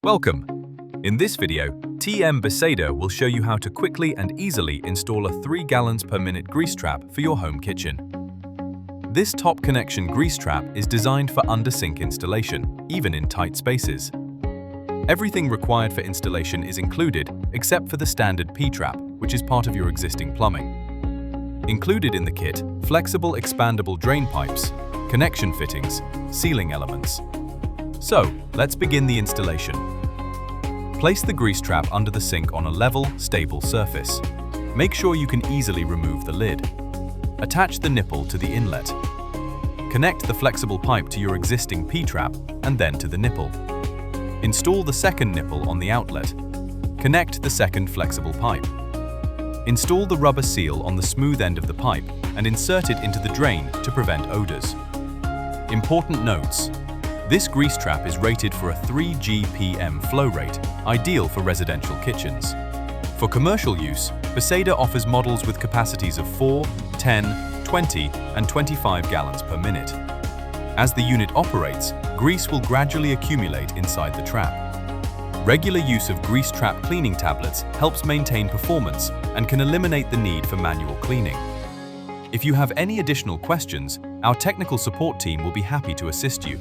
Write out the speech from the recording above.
Welcome! In this video, Beseder will show you how to quickly and easily install a 3 gallons per minute grease trap for your home kitchen. This top connection grease trap is designed for under-sink installation, even in tight spaces. Everything required for installation is included except for the standard P-trap, which is part of your existing plumbing. Included in the kit, flexible expandable drain pipes, connection fittings, sealing elements. So, let's begin the installation. Place the grease trap under the sink on a level, stable surface. Make sure you can easily remove the lid. Attach the nipple to the inlet. Connect the flexible pipe to your existing P-trap and then to the nipple. Install the second nipple on the outlet. Connect the second flexible pipe. Install the rubber seal on the smooth end of the pipe and insert it into the drain to prevent odors. Important notes. This grease trap is rated for a 3 GPM flow rate, ideal for residential kitchens. For commercial use, Beseder offers models with capacities of 4, 10, 20, and 25 gallons per minute. As the unit operates, grease will gradually accumulate inside the trap. Regular use of grease trap cleaning tablets helps maintain performance and can eliminate the need for manual cleaning. If you have any additional questions, our technical support team will be happy to assist you.